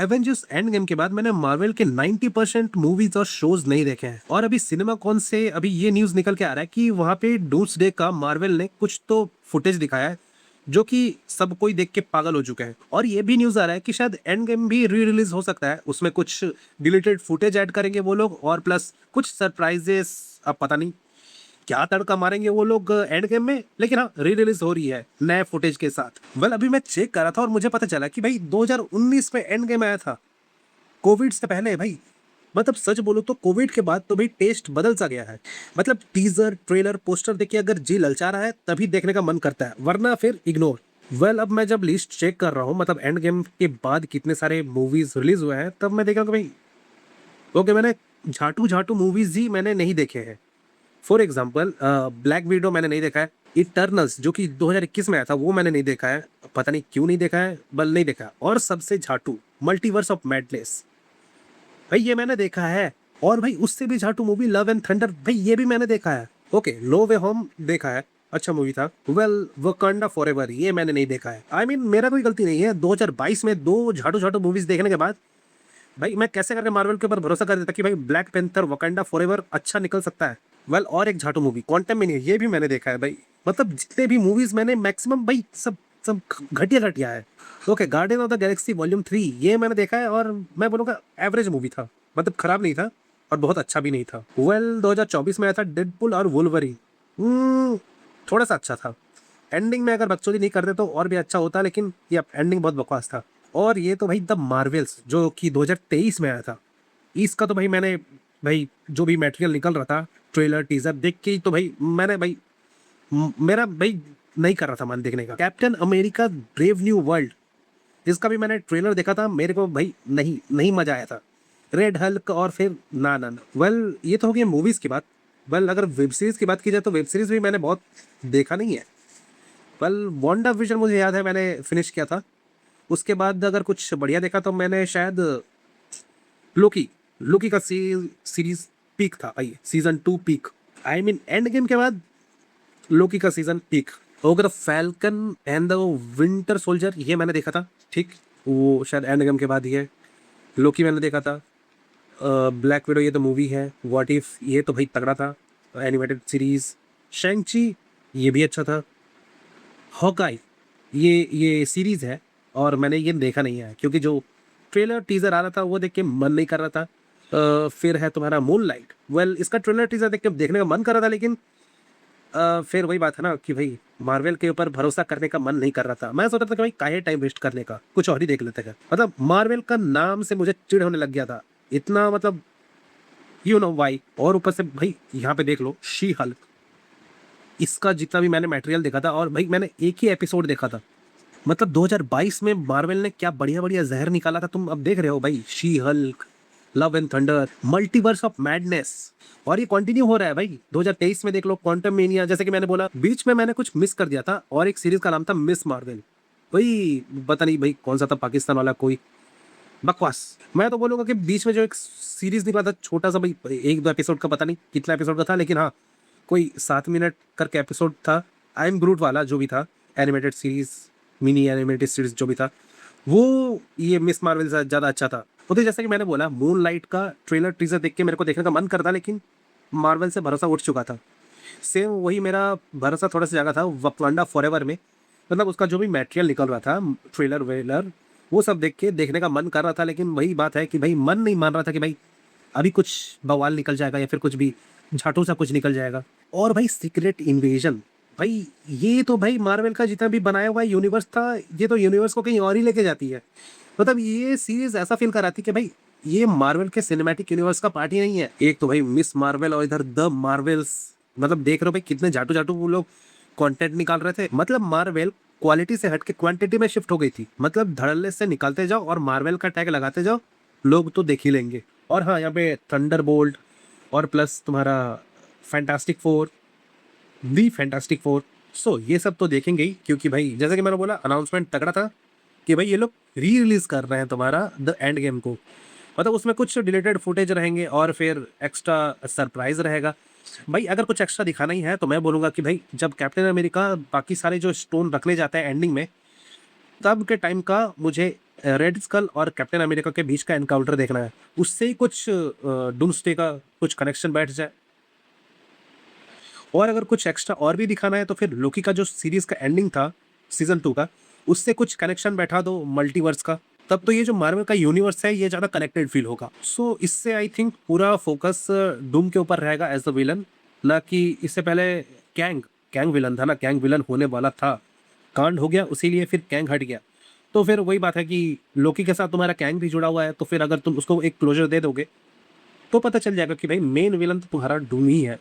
Avengers end game के बाद मैंने मार्वल के 90% मूवीज और शोज नहीं देखे हैं। और अभी सिनेमा कॉन से अभी ये न्यूज निकल के आ रहा है कि वहां पे डूम्सडे का मार्वल ने कुछ तो फुटेज दिखाया है जो कि सब कोई देख के पागल हो चुके हैं। और ये भी न्यूज आ रहा है कि शायद एंड गेम भी री रिलीज हो सकता है, उसमें कुछ डिलीटेड फुटेज ऐड करेंगे वो लोग और प्लस कुछ सरप्राइजेस। अब पता नहीं क्या तड़का मारेंगे वो लोग एंड गेम में, लेकिन हाँ री रिलीज हो रही है नए फुटेज के साथ। अभी मैं चेक कर रहा था और मुझे पता चला कि भाई 2019 में एंड गेम आया था, कोविड से पहले भाई। सच बोलो तो कोविड के बाद तो भाई टेस्ट बदल सा गया है। टीजर ट्रेलर पोस्टर देख के अगर जी ललचा रहा है तभी देखने का मन करता है, वरना फिर इग्नोर। अब मैं जब लिस्ट चेक कर रहा हूँ एंड गेम के बाद कितने सारे मूवीज रिलीज हुए हैं, तब मैं देखा कि भाई ओके मैंने झाटू झाटू मूवीज ही मैंने नहीं देखे हैं। फॉर एग्जाम्पल ब्लैक विडो मैंने नहीं देखा है। इटर्नल्स जो कि 2021 में आया था वो मैंने नहीं देखा है, पता नहीं क्यों नहीं देखा है, बल नहीं देखा। और सबसे झाटू मल्टीवर्स ऑफ मैडनेस भाई ये मैंने देखा है। और भाई उससे भी झाटू मूवी लव एंड थंडर भाई ये भी मैंने देखा है। ओके नो वे होम देखा है, अच्छा मूवी था। वकांडा फॉरएवर ये मैंने नहीं देखा है। मेरा कोई गलती नहीं है, 2022 में दो झाटू झाटू मूवीज देखने के बाद भाई मैं कैसे करके मार्वल के ऊपर भरोसा कर देता कि भाई ब्लैक पेंथर वकांडा फॉरएवर अच्छा निकल सकता है। और एक झाटू मूवी क्वांटम ये भी मैंने देखा है भाई। जितने भी मूवीज मैंने मैक्सिमम भाई सब सब घटिया घटिया है। Okay guardian of the Galaxy volume 3 ये मैंने देखा है और मैं बोलूँगा एवरेज मूवी था, खराब नहीं था और बहुत अच्छा भी नहीं था। 2024 में आया था डेडपुल और वुल्वरीन, थोड़ा सा अच्छा था। एंडिंग में अगर बकचोदी नहीं करते तो और भी अच्छा होता, लेकिन ये एंडिंग बहुत बकवास था। और ये तो भाई द मार्वल्स जो कि 2023 में आया था, इसका तो भाई मैंने भाई जो भी मटेरियल निकल रहा था ट्रेलर टीजर देख के ही तो भाई मैंने भाई मेरा भाई नहीं कर रहा था मन देखने का। Captain America brave new world इसका भी मैंने ट्रेलर देखा था, मेरे को भाई नहीं नहीं मजा आया था। रेड हल्क और फिर ना ना ना ये तो हो गया मूवीज की बात। अगर वेब सीरीज की बात की जाए तो वेब सीरीज भी मैंने बहुत देखा नहीं है। वांडा विजन मुझे याद है मैंने फिनिश किया था। उसके बाद अगर कुछ बढ़िया देखा तो मैंने शायद लोकी लोकी का सीरीज पीक था भाई, सीजन 2 पीक। एंड गेम के बाद लोकी का सीजन पीक। अगर falcon and the winter soldier ये मैंने देखा था, ठीक वो शायद एंड गेम के बाद ही है। लोकी मैंने देखा था। ब्लैक विडो ये तो मूवी है। व्हाट इफ ये तो भाई तगड़ा था, एनिमेटेड सीरीज। शैंगची ये भी अच्छा था। हॉकाई ये सीरीज है और मैंने ये देखा नहीं है क्योंकि जो ट्रेलर टीजर आ रहा था वो देख के मन नहीं कर रहा था। फिर है तुम्हारा मून लाइट। इसका ट्रेलर टीजर देख के देखने का मन कर रहा था, लेकिन फिर वही बात है ना कि भाई मार्वल के ऊपर भरोसा करने का मन नहीं कर रहा था। मैं सोच रहा था कि भाई काहे टाइम वेस्ट करने का, कुछ और ही देख लेते हैं। मार्वल का नाम से मुझे चिढ़ होने लग गया था इतना, यू नो वाई। और ऊपर से भाई यहाँ पे देख लो शी हल्क, इसका जितना भी मैंने मटेरियल देखा था और भाई मैंने एक ही एपिसोड देखा था। 2022 में मार्वल ने क्या बढ़िया बढ़िया जहर निकाला था, तुम अब देख रहे हो भाई। She Hulk, love and thunder, multiverse of madness, और ये कंटिन्यू हो रहा है भाई। 2023 में देख लो क्वांटम मेनिया, जैसे कि मैंने बोला बीच में मैंने कुछ मिस कर दिया था। और एक सीरीज का नाम था मिस मार्वल, भाई पता नहीं भाई कौन सा था, पाकिस्तान वाला कोई बकवास। मैं तो बोलूंगा कि बीच में जो एक सीरीज निकला था छोटा सा भाई, एक दो एपिसोड का, पता नहीं कितना एपिसोड का था, लेकिन हाँ कोई 7 मिनट करके एपिसोड था। आई एम ग्रूट वाला जो भी था, animated series, mini animated series जो भी था, वो ये मिस मार्वल से ज़्यादा अच्छा था। तो जैसा कि मैंने बोला मून लाइट का ट्रेलर टीजर देख के मेरे को देखने का मन करता, लेकिन मार्वल से भरोसा उठ चुका था। सेम वही मेरा भरोसा थोड़ा सा जगह था वकांडा फॉरएवर में। उसका जो भी मटेरियल निकल रहा था ट्रेलर वेलर वो सब देख के देखने का मन कर रहा था, लेकिन वही बात है कि भाई मन नहीं मान रहा था कि भाई अभी कुछ बवाल निकल जाएगा या फिर कुछ भी झाटू सा कुछ निकल जाएगा। और भाई सीक्रेट इन्वेजन भाई ये तो भाई मार्वल का जितना भी बनाया हुआ यूनिवर्स था, ये तो यूनिवर्स को कहीं और ही लेके जाती है। ये सीरीज ऐसा फील कराती कि भाई ये मार्वल के सिनेमैटिक यूनिवर्स का पार्ट ही नहीं है। एक तो भाई मिस मार्वल और इधर द मार्वल्स, देख रहे हो भाई कितने जाटू जाटू वो लोग कंटेंट निकाल रहे थे। मार्वल क्वालिटी से हट के क्वांटिटी में शिफ्ट हो गई थी। धड़ल्ले से निकालते जाओ और मार्वल का टैग लगाते जाओ, लोग तो देख ही लेंगे। और हाँ यहाँ पे थंडरबोल्ट और प्लस तुम्हारा फैंटास्टिक फोर, दी फैंटास्टिक फोर, सो ये सब तो देखेंगे ही, क्योंकि भाई जैसे कि मैंने बोला अनाउंसमेंट तगड़ा था कि भाई ये लोग री रिलीज कर रहे हैं तुम्हारा द एंड गेम को। उसमें कुछ डिलीटेड फुटेज रहेंगे और फिर एक्स्ट्रा सरप्राइज रहेगा। भाई अगर कुछ एक्स्ट्रा दिखाना ही है तो मैं बोलूँगा कि भाई जब कैप्टन अमेरिका बाकी सारे जो स्टोन रखने जाता है एंडिंग में, तब के टाइम का मुझे रेड स्कल और कैप्टन अमेरिका के बीच का एनकाउंटर देखना है, उससे ही कुछ डूम्सडे का कुछ कनेक्शन बैठ जाए। और अगर कुछ एक्स्ट्रा और भी दिखाना है तो फिर लोकी का जो सीरीज का एंडिंग था सीजन 2 का, उससे कुछ कनेक्शन बैठा दो मल्टीवर्स का, तब तो ये जो मार्वल का यूनिवर्स है ये ज़्यादा कनेक्टेड फील होगा। सो इससे आई थिंक पूरा फोकस डूम के ऊपर रहेगा एज अ विलन, ना कि इससे पहले कैंग कैंग विलन था ना, कैंग विलन होने वाला था, कांड हो गया इसीलिए फिर कैंग हट गया। तो फिर वही बात है कि लोकी के साथ तुम्हारा कैंग भी जुड़ा हुआ है, तो फिर अगर तुम उसको एक क्लोजर दे दोगे तो पता चल जाएगा कि भाई मेन विलन तो तुम्हारा डूम ही है।